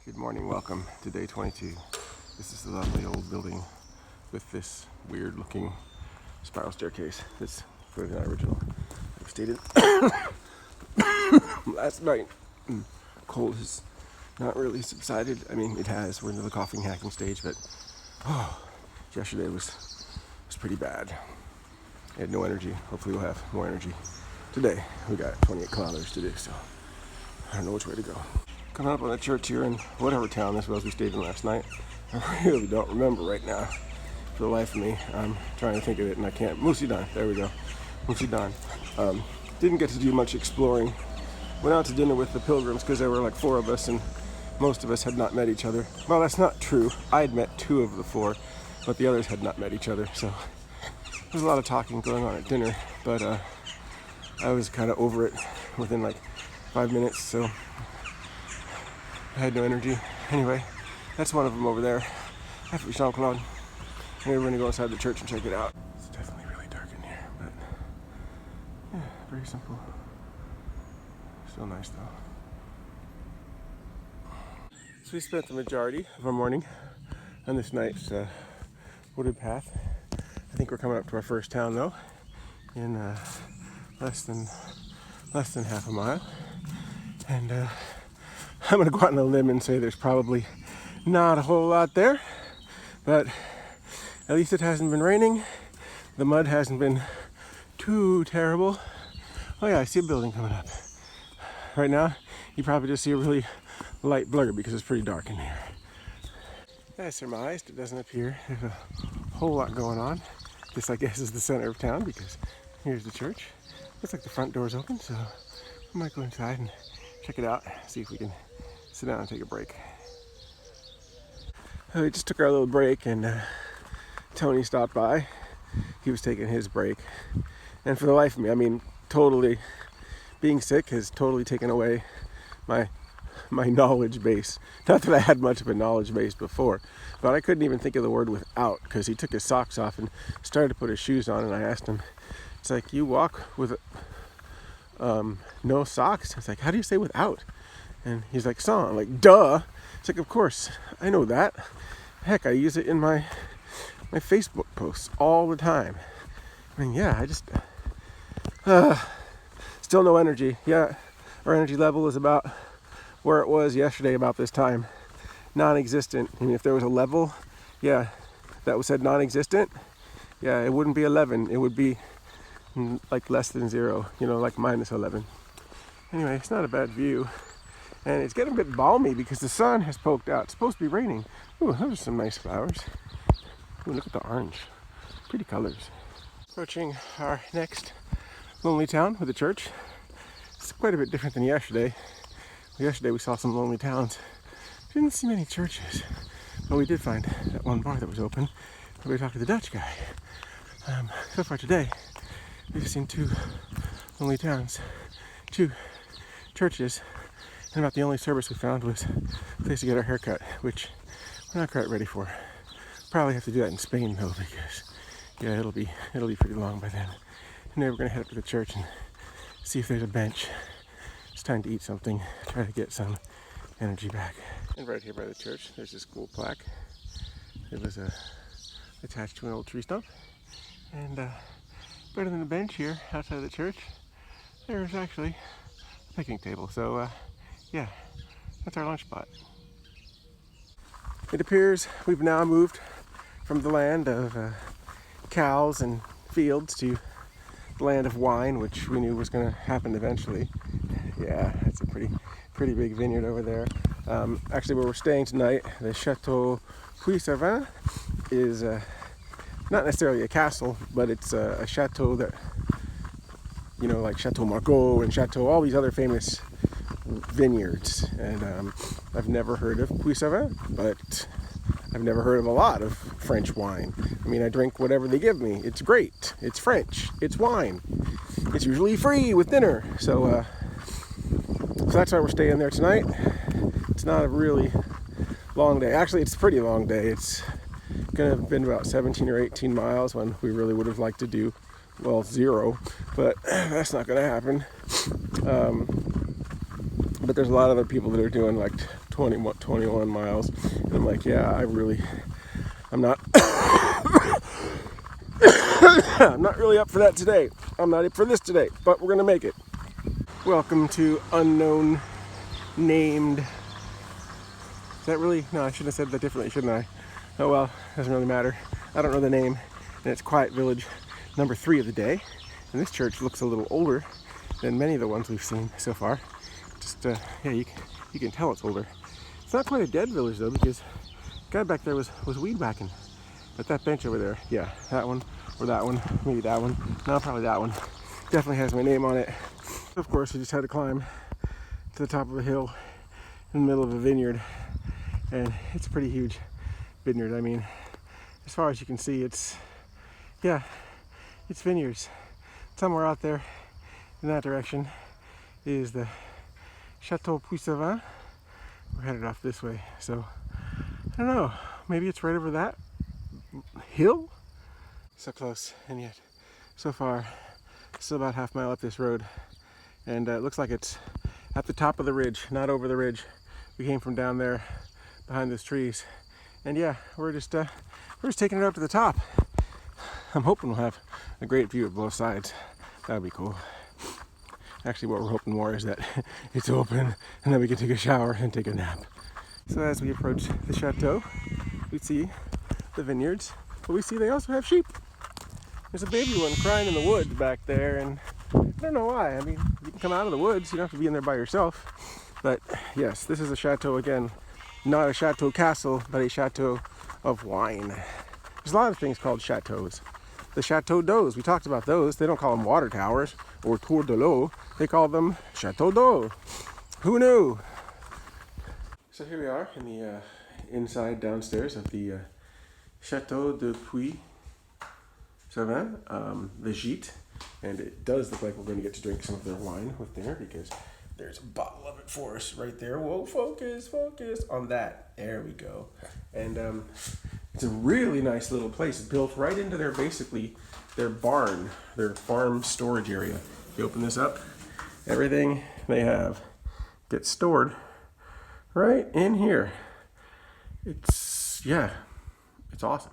Good morning, welcome to day 22. This is the lovely old building with this weird looking spiral staircase that's very not original. I've stayed in last night. Cold has not really subsided. I mean, it has. We're into the coughing, hacking stage, but yesterday was pretty bad. I had no energy. Hopefully we'll have more energy today. We got 28 kilometers to do, so I don't know which way to go. Coming up on the church here in whatever town this was we stayed in last night. I really don't remember right now. For the life of me, I'm trying to think of it and I can't. Mussidan, there we go. Mussidan. Didn't get to do much exploring. Went out to dinner with the pilgrims because there were like 4 of us and most of us had not met each other. Well, that's not true. I'd met 2 of the 4, but the others had not met each other. So there's a lot of talking going on at dinner, but I was kind of over it within like 5 minutes, so I had no energy. Anyway, that's one of them over there. After Jean-Claude. Maybe we're gonna go inside the church and check it out. It's definitely really dark in here, but yeah, very simple. Still nice though. So we spent the majority of our morning on this nice wooded path. I think we're coming up to our first town though, in less than half a mile. And I'm gonna go out on a limb and say there's probably not a whole lot there, but at least it hasn't been raining. The mud hasn't been too terrible. Oh yeah, I see a building coming up. Right now, you probably just see a really light blur because it's pretty dark in here. I surmised it doesn't appear there's a whole lot going on. This, I guess, is the center of town because here's the church. Looks like the front door's open, so we might go inside and check it out, see if we can sit down and take a break. We just took our little break and Tony stopped by. He was taking his break. And for the life of me, I mean, totally, being sick has totally taken away my knowledge base. Not that I had much of a knowledge base before, but I couldn't even think of the word without because he took his socks off and started to put his shoes on, and I asked him, it's like, you walk with no socks? It's like, how do you say without? And he's like, sans. I'm like, duh. It's like, of course, I know that. Heck, I use it in my Facebook posts all the time. I mean, yeah, I just still no energy. Yeah, our energy level is about where it was yesterday about this time. Non-existent. I mean, if there was a level, yeah, that was said non-existent, yeah, it wouldn't be 11. It would be like less than 0, you know, like minus 11. Anyway, it's not a bad view. And it's getting a bit balmy because the sun has poked out. It's supposed to be raining. Ooh, those are some nice flowers. Ooh, look at the orange. Pretty colors. Approaching our next lonely town with a church. It's quite a bit different than yesterday. Yesterday we saw some lonely towns. Didn't see many churches. But we did find that one bar that was open. We talked to the Dutch guy. So far today, we've seen 2 lonely towns, 2 churches, and about the only service we found was a place to get our hair cut, which we're not quite ready for. Probably have to do that in Spain though, because yeah, it'll be pretty long by then. And then we're gonna head up to the church and see if there's a bench. It's time to eat something, try to get some energy back. And right here by the church, there's this cool plaque. It was attached to an old tree stump. And better than the bench here outside of the church, there's actually a picnic table. So yeah, that's our lunch spot. It appears we've now moved from the land of cows and fields to the land of wine, which we knew was going to happen eventually. Yeah, it's a pretty big vineyard over there. Actually, where we're staying tonight, the Château Servain, is not necessarily a castle, but it's a chateau that, you know, like Château Margaux and Château, all these other famous vineyards. And I've never heard of Servain, but I've never heard of a lot of French wine. I mean, I drink whatever they give me. It's great. It's French. It's wine. It's usually free with dinner. So that's why we're staying there tonight. It's not a really long day. Actually, it's a pretty long day. It's gonna have been about 17 or 18 miles when we really would have liked to do, well, 0, but that's not gonna happen. But there's a lot of other people that are doing like 21 miles. And I'm like, yeah, I'm not, I'm not really up for that today. I'm not up for this today, but we're gonna make it. Welcome to unknown named. Is that really? No, I shouldn't have said that differently, shouldn't I? Oh well, doesn't really matter. I don't know the name, and it's Quiet Village number 3 of the day. And this church looks a little older than many of the ones we've seen so far. Just, yeah, you can tell it's older. It's not quite a dead village though, because the guy back there was weed whacking. But that bench over there, yeah, that one, or that one, maybe that one. No, probably that one. Definitely has my name on it. Of course, we just had to climb to the top of a hill in the middle of a vineyard. And it's a pretty huge vineyard. I mean, as far as you can see, it's vineyards. Somewhere out there in that direction is the Château Servain. We're headed off this way, so I don't know, maybe it's right over that hill? So close, and yet so far still about half mile up this road, and it looks like it's at the top of the ridge, not over the ridge. We came from down there behind those trees, and yeah, we're just taking it up to the top. I'm hoping we'll have a great view of both sides. That would be cool. Actually, what we're hoping more is that it's open and then we can take a shower and take a nap. So as we approach the chateau, we see the vineyards, but we see they also have sheep. There's a baby one crying in the woods back there, and I don't know why. I mean, you can come out of the woods, you don't have to be in there by yourself. But yes, this is a chateau again, not a chateau castle, but a chateau of wine. There's a lot of things called chateaus. The Château d'eau, we talked about those. They don't call them water towers or tour de l'eau. They call them Château d'eau. Who knew? So here we are in the inside downstairs of the Château de Servain, the gîte. And it does look like we're going to get to drink some of their wine with dinner, because there's a bottle of it for us right there. Whoa, focus on that. There we go. And it's a really nice little place built right into their barn, their farm storage area. You open this up, everything they have gets stored right in here. It's awesome.